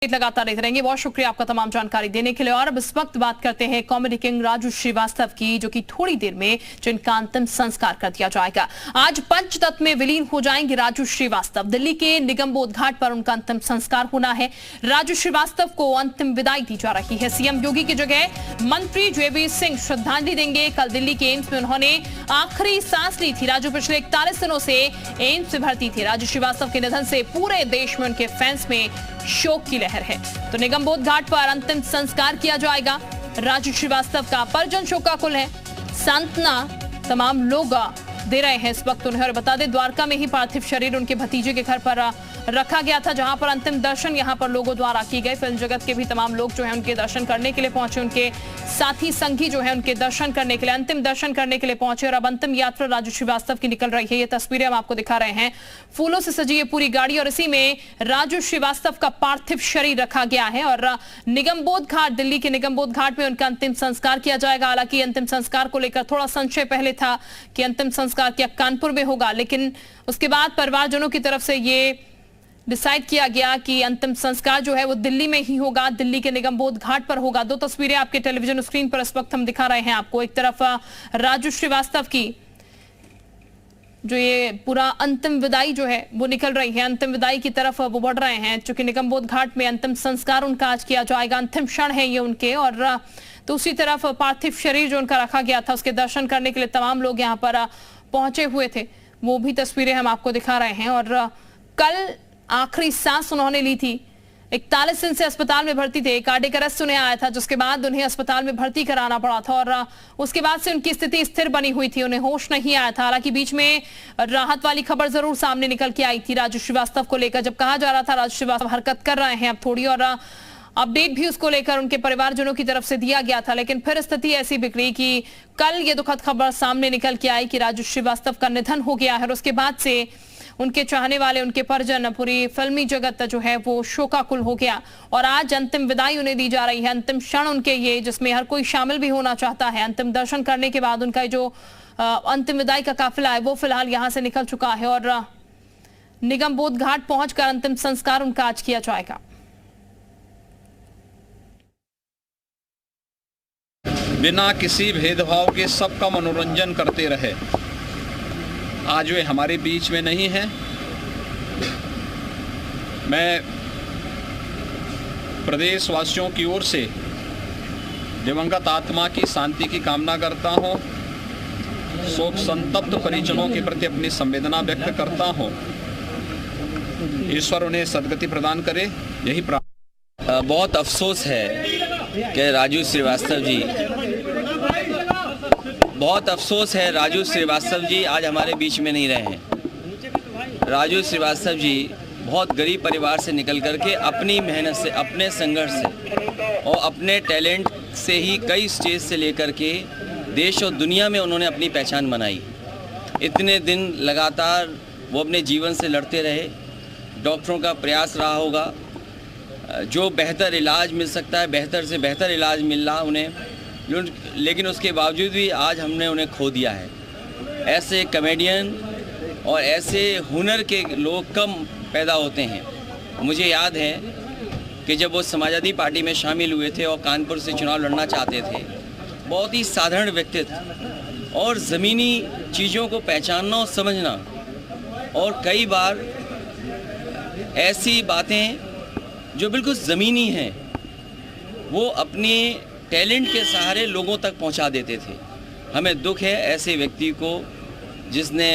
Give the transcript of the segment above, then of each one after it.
लगातार देते रहेंगे। बहुत शुक्रिया आपका तमाम जानकारी देने के लिए। और अब इस वक्त बात करते हैं कॉमेडी किंग राजू श्रीवास्तव की, जो कि थोड़ी देर में जिनका अंतिम संस्कार कर दिया जाएगा। आज पंचतत्व में विलीन हो जाएंगे राजू श्रीवास्तव। दिल्ली के निगमबोध घाट पर उनका अंतिम संस्कार होना है। राजू श्रीवास्तव को अंतिम विदाई दी जा रही है। सीएम योगी की जगह मंत्री जेबी सिंह श्रद्धांजलि देंगे। कल दिल्ली के एम्स में उन्होंने आखिरी सांस ली थी। राजू पिछले 41 दिनों से एम्स में भर्ती थे। राजू श्रीवास्तव के निधन से पूरे देश में उनके फैंस में शोक की लहर है। तो निगमबोध घाट पर अंतिम संस्कार किया जाएगा। राजू श्रीवास्तव का परिजन शोकाकुल है। सांत्वना तमाम लोग दे रहे हैं इस वक्त उन्हें। और बता दें, द्वारका में ही पार्थिव शरीर उनके भतीजे के घर पर रखा गया था, जहां पर अंतिम दर्शन यहां पर लोगों द्वारा किए गए। फिल्म जगत के भी तमाम लोग जो है उनके दर्शन करने के लिए पहुंचे। उनके साथी संगी जो है उनके दर्शन करने के लिए, अंतिम दर्शन करने के लिए पहुंचे। और अब अंतिम यात्रा राजू श्रीवास्तव की निकल रही है। ये तस्वीरें हम आपको दिखा रहे हैं। फूलों से सजी ये पूरी गाड़ी, और इसी में राजू श्रीवास्तव का पार्थिव शरीर रखा गया है। और निगमबोध घाट, दिल्ली के निगमबोध घाट में उनका अंतिम संस्कार किया जाएगा। हालांकि अंतिम संस्कार को लेकर थोड़ा संशय पहले था कि अंतिम संस्कार क्या कानपुर में होगा, लेकिन उसके बाद परिवारजनों की तरफ से ये डिसाइड किया गया कि अंतिम संस्कार जो है वो दिल्ली में ही होगा, दिल्ली के निगमबोध घाट पर होगा। दो तस्वीरें आपके टेलीविजन स्क्रीन पर इस वक्त हम दिखा रहे हैं आपको। एक तरफ राजू श्रीवास्तव की जो ये पूरा अंतिम विदाई जो है वो निकल रही है, अंतिम विदाई की तरफ वो बढ़ रहे हैं। चूंकि निगमबोध घाट में अंतिम संस्कार उनका आज किया जाएगा, अंतिम क्षण है ये उनके। और दूसरी तरफ पार्थिव शरीर जो उनका रखा गया था, उसके दर्शन करने के लिए तमाम लोग यहाँ पर पहुंचे हुए थे। वो भी तस्वीरें हम आपको दिखा रहे हैं। और कल आखिरी सांस उन्होंने ली थी। 41 दिन से अस्पताल में भर्ती थे। कार्डियक अरेस्ट उन्हें आया था, जिसके बाद उन्हें अस्पताल में भर्ती कराना पड़ा था। और उसके बाद से उनकी स्थिति स्थिर बनी हुई थी, उन्हें होश नहीं आया था। हालांकि बीच में राहत वाली खबर जरूर सामने निकल के आई थी राजू श्रीवास्तव को लेकर, जब कहा जा रहा था राजू श्रीवास्तव हरकत कर रहे हैं अब थोड़ी। और अपडेट भी उसको लेकर उनके परिवारजनों की तरफ से दिया गया था। लेकिन फिर स्थिति ऐसी बिगड़ी कि कल ये दुखद खबर सामने निकल के आई कि राजू श्रीवास्तव का निधन हो गया है। और उसके बाद से उनके चाहने वाले, उनके परिजन, पूरी फिल्मी जगत जो है वो शोकाकुल हो गया। और आज अंतिम विदाई उन्हें दी जा रही है, अंतिम क्षण उनके ये, जिसमें हर कोई शामिल भी होना चाहता है। अंतिम दर्शन करने के बाद उनका जो अंतिम विदाई का काफिला है वो फिलहाल यहां से निकल चुका है। और निगमबोध घाट पहुंचकर अंतिम संस्कार उनका आज किया जाएगा। बिना किसी भेदभाव के सबका मनोरंजन करते रहे, आज वे हमारे बीच में नहीं हैं। मैं प्रदेशवासियों की ओर से दिवंगत आत्मा की शांति की कामना करता हूं। शोक संतप्त परिजनों के प्रति अपनी संवेदना व्यक्त करता हूं। ईश्वर उन्हें सद्गति प्रदान करे, यही प्रार्थना। बहुत अफसोस है कि राजू श्रीवास्तव जी, बहुत अफसोस है राजू श्रीवास्तव जी आज हमारे बीच में नहीं रहे हैं। राजू श्रीवास्तव जी बहुत गरीब परिवार से निकल करके अपनी मेहनत से, अपने संघर्ष से और अपने टैलेंट से ही कई स्टेज से लेकर के देश और दुनिया में उन्होंने अपनी पहचान बनाई। इतने दिन लगातार वो अपने जीवन से लड़ते रहे। डॉक्टरों का प्रयास रहा होगा, जो बेहतर इलाज मिल सकता है बेहतर से बेहतर इलाज मिल रहा उन्हें, लेकिन उसके बावजूद भी आज हमने उन्हें खो दिया है। ऐसे कॉमेडियन और ऐसे हुनर के लोग कम पैदा होते हैं। मुझे याद है कि जब वो समाजवादी पार्टी में शामिल हुए थे और कानपुर से चुनाव लड़ना चाहते थे, बहुत ही साधारण व्यक्तित्व और ज़मीनी चीज़ों को पहचानना और समझना, और कई बार ऐसी बातें जो बिल्कुल ज़मीनी हैं वो अपने टैलेंट के सहारे लोगों तक पहुंचा देते थे। हमें दुख है ऐसे व्यक्ति को जिसने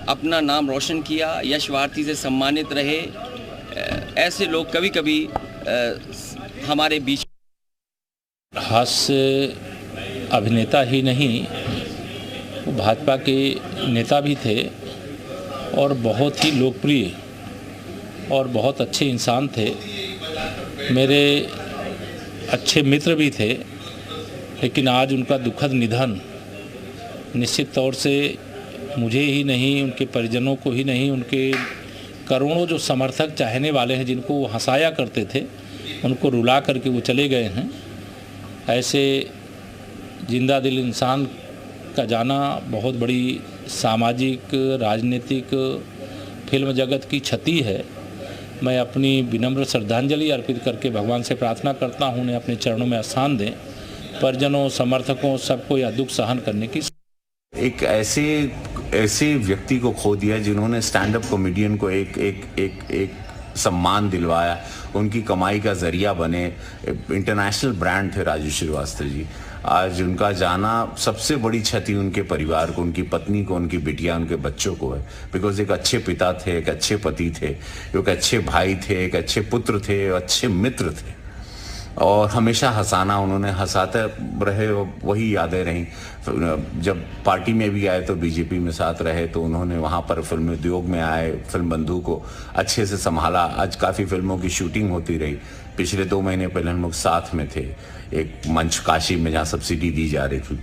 अपना नाम रोशन किया, यश भारती से सम्मानित रहे। ऐसे लोग कभी कभी हमारे बीच। हास्य अभिनेता ही नहीं, वो भाजपा के नेता भी थे और बहुत ही लोकप्रिय और बहुत अच्छे इंसान थे। मेरे अच्छे मित्र भी थे। लेकिन आज उनका दुखद निधन निश्चित तौर से मुझे ही नहीं, उनके परिजनों को ही नहीं, उनके करोड़ों जो समर्थक चाहने वाले हैं जिनको वो हंसाया करते थे, उनको रुला करके वो चले गए हैं। ऐसे जिंदा दिल इंसान का जाना बहुत बड़ी सामाजिक, राजनीतिक, फिल्म जगत की क्षति है। मैं अपनी विनम्र श्रद्धांजलि अर्पित करके भगवान से प्रार्थना करता हूँ उन्हें अपने चरणों में स्थान दें। परिजनों, समर्थकों सबको यह दुख सहन करने की। एक ऐसे व्यक्ति को खो दिया जिन्होंने स्टैंड अप कॉमेडियन को एक सम्मान दिलवाया, उनकी कमाई का जरिया बने, इंटरनेशनल ब्रांड थे राजू श्रीवास्तव जी। आज उनका जाना सबसे बड़ी क्षति उनके परिवार को, उनकी पत्नी को, उनकी बिटिया, उनके बच्चों को है। बिकॉज एक अच्छे पिता थे, एक अच्छे पति थे, एक अच्छे भाई थे, एक अच्छे पुत्र थे, अच्छे मित्र थे और हमेशा हंसाना उन्होंने, हंसाते रहे, वही यादें रहीं। जब पार्टी में भी आए तो बीजेपी में साथ रहे, तो उन्होंने वहाँ पर फिल्म उद्योग में आए, फिल्म बंधु को अच्छे से संभाला। आज काफ़ी फिल्मों की शूटिंग होती रही। पिछले 2 महीने पहले हम लोग साथ में थे एक मंच काशी में जहाँ सब्सिडी दी जा रही थी।